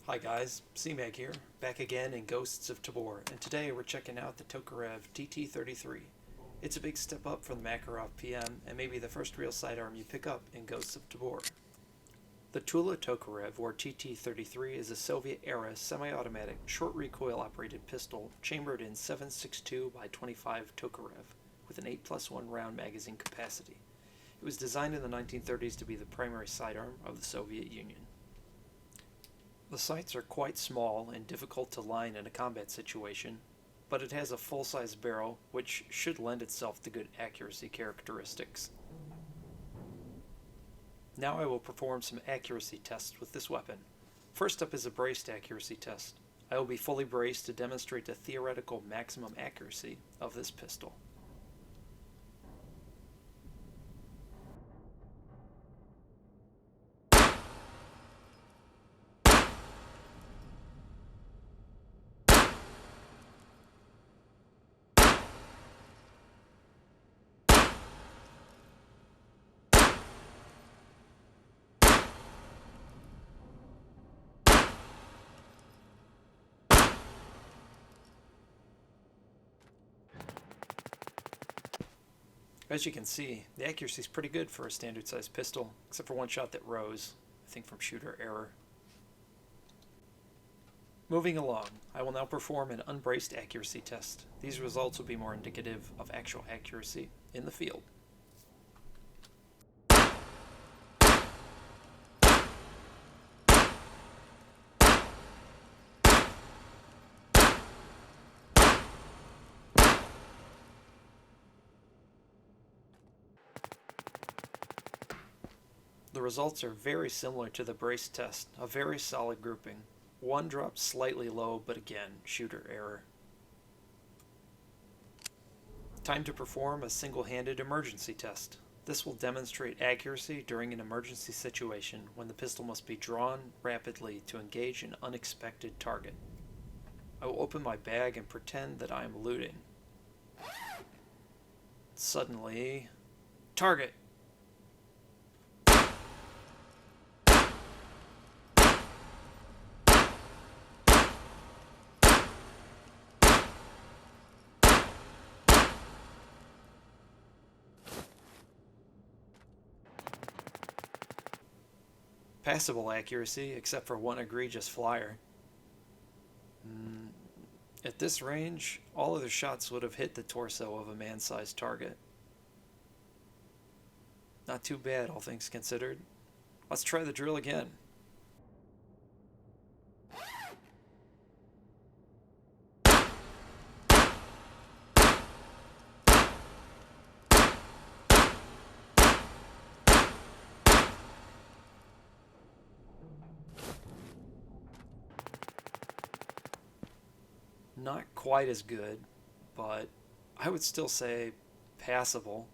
Hi guys, CMAG here, back again in Ghosts of Tabor, and today we're checking out the Tokarev TT-33. It's a big step up from the Makarov PM, and maybe the first real sidearm you pick up in Ghosts of Tabor. The Tula Tokarev, or TT-33, is a Soviet-era semi-automatic, short-recoil operated pistol chambered in 7.62 by 25 Tokarev, with an 8+1 round magazine capacity. It was designed in the 1930s to be the primary sidearm of the Soviet Union. The sights are quite small and difficult to line in a combat situation, but it has a full-size barrel which should lend itself to good accuracy characteristics. Now I will perform some accuracy tests with this weapon. First up is a braced accuracy test. I will be fully braced to demonstrate the theoretical maximum accuracy of this pistol. As you can see, the accuracy is pretty good for a standard sized pistol, except for one shot that rose, I think from shooter error. Moving along, I will now perform an unbraced accuracy test. These results will be more indicative of actual accuracy in the field. The results are very similar to the brace test, a very solid grouping. One dropped slightly low, but again, shooter error. Time to perform a single-handed emergency test. This will demonstrate accuracy during an emergency situation when the pistol must be drawn rapidly to engage an unexpected target. I will open my bag and pretend that I am looting. Suddenly, target! Passable accuracy, except for one egregious flyer. At this range, all other shots would have hit the torso of a man-sized target. Not too bad, all things considered. Let's try the drill again. Not quite as good, but I would still say passable.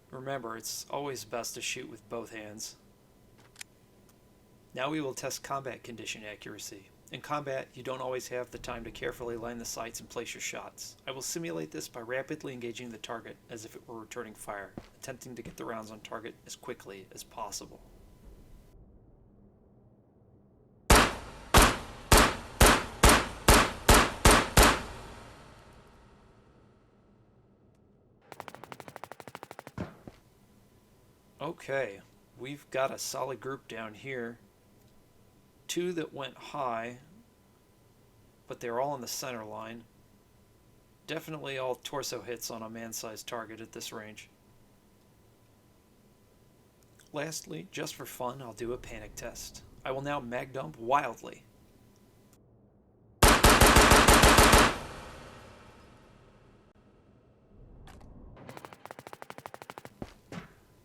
Remember, it's always best to shoot with both hands. Now we will test combat condition accuracy. In combat, you don't always have the time to carefully line the sights and place your shots. I will simulate this by rapidly engaging the target as if it were returning fire, attempting to get the rounds on target as quickly as possible. Okay, we've got a solid group down here. Two that went high, but they're all in the center line. Definitely all torso hits on a man-sized target at this range. Lastly, just for fun, I'll do a panic test. I will now mag dump wildly.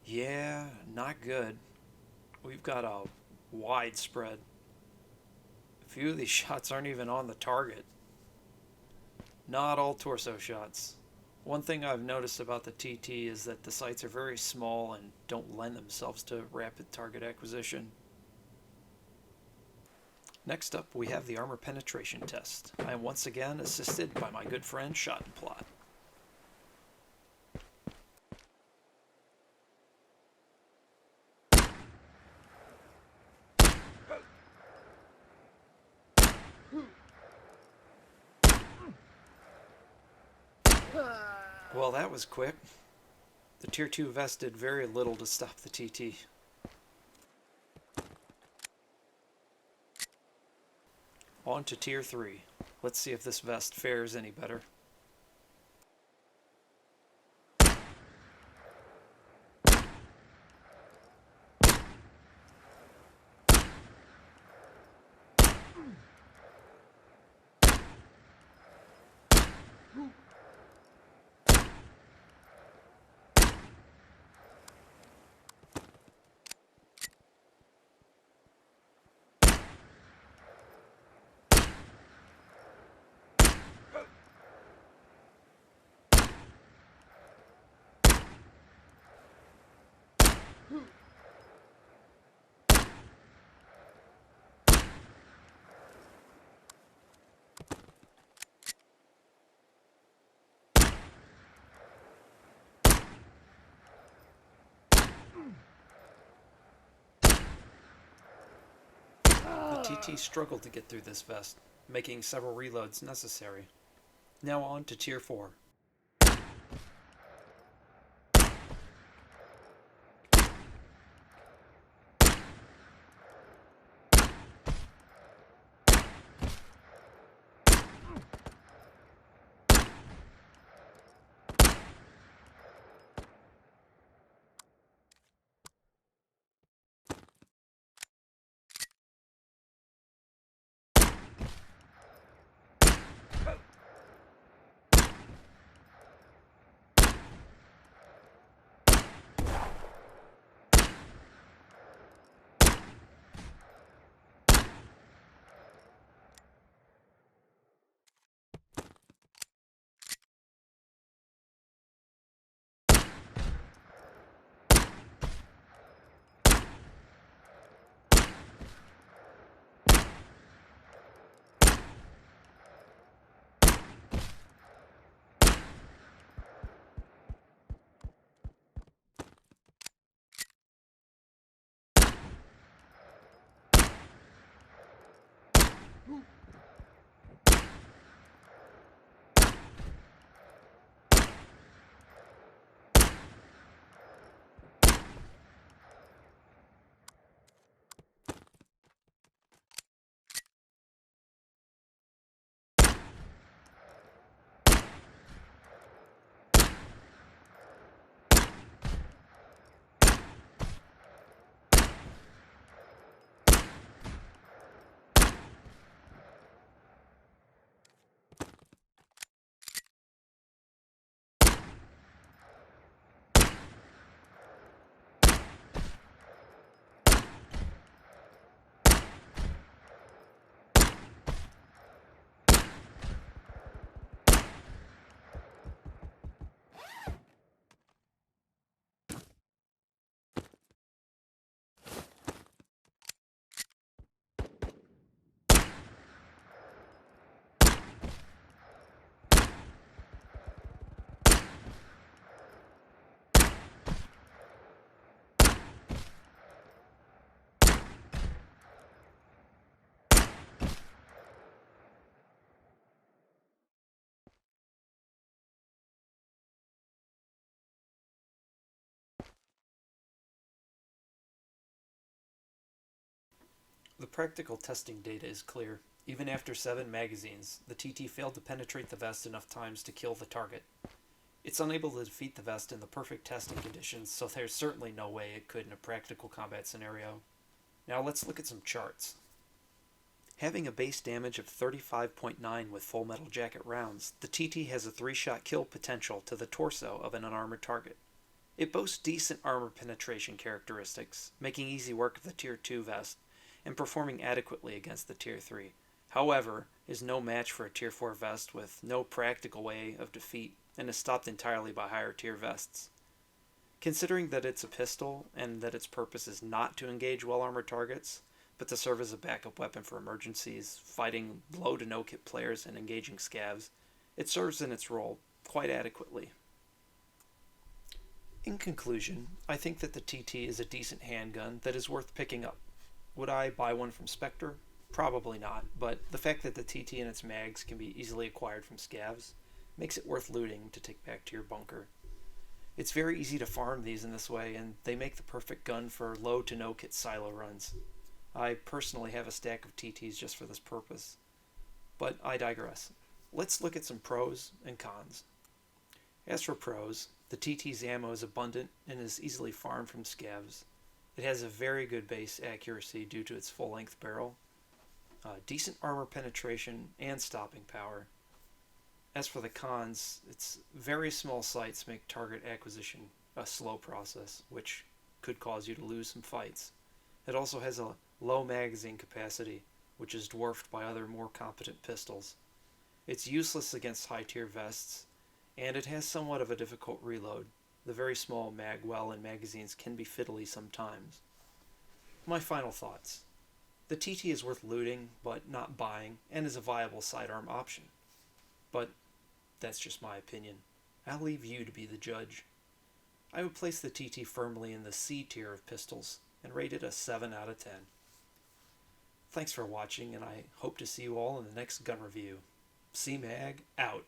Yeah, not good. We've got a wide spread. A few of these shots aren't even on the target. Not all torso shots. One thing I've noticed about the TT is that the sights are very small and don't lend themselves to rapid target acquisition. Next up, we have the armor penetration test. I am once again assisted by my good friend Shot and Plot. Well, that was quick. The Tier 2 vest did very little to stop the TT. On to Tier 3. Let's see if this vest fares any better. The TT struggled to get through this vest, making several reloads necessary. Now on to Tier 4. The practical testing data is clear. Even after 7 magazines, the TT failed to penetrate the vest enough times to kill the target. It's unable to defeat the vest in the perfect testing conditions, so there's certainly no way it could in a practical combat scenario. Now let's look at some charts. Having a base damage of 35.9 with full metal jacket rounds, the TT has a 3-shot kill potential to the torso of an unarmored target. It boasts decent armor penetration characteristics, making easy work of the Tier 2 vest, and performing adequately against the Tier 3. However, is no match for a Tier 4 vest with no practical way of defeat, and is stopped entirely by higher tier vests. Considering that it's a pistol, and that its purpose is not to engage well-armored targets, but to serve as a backup weapon for emergencies, fighting low to no kit players, and engaging scavs, it serves in its role quite adequately. In conclusion, I think that the TT is a decent handgun that is worth picking up. Would I buy one from Spectre? Probably not, but the fact that the TT and its mags can be easily acquired from scavs makes it worth looting to take back to your bunker. It's very easy to farm these in this way, and they make the perfect gun for low to no kit silo runs. I personally have a stack of TTs just for this purpose. But I digress. Let's look at some pros and cons. As for pros, the TT's ammo is abundant and is easily farmed from scavs. It has a very good base accuracy due to its full-length barrel, decent armor penetration, and stopping power. As for the cons, its very small sights make target acquisition a slow process, which could cause you to lose some fights. It also has a low magazine capacity, which is dwarfed by other more competent pistols. It's useless against high-tier vests, and it has somewhat of a difficult reload. The very small mag well in magazines can be fiddly sometimes. My final thoughts. The TT is worth looting, but not buying, and is a viable sidearm option. But that's just my opinion. I'll leave you to be the judge. I would place the TT firmly in the C tier of pistols, and rate it a 7 out of 10. Thanks for watching, and I hope to see you all in the next gun review. CMAG, out.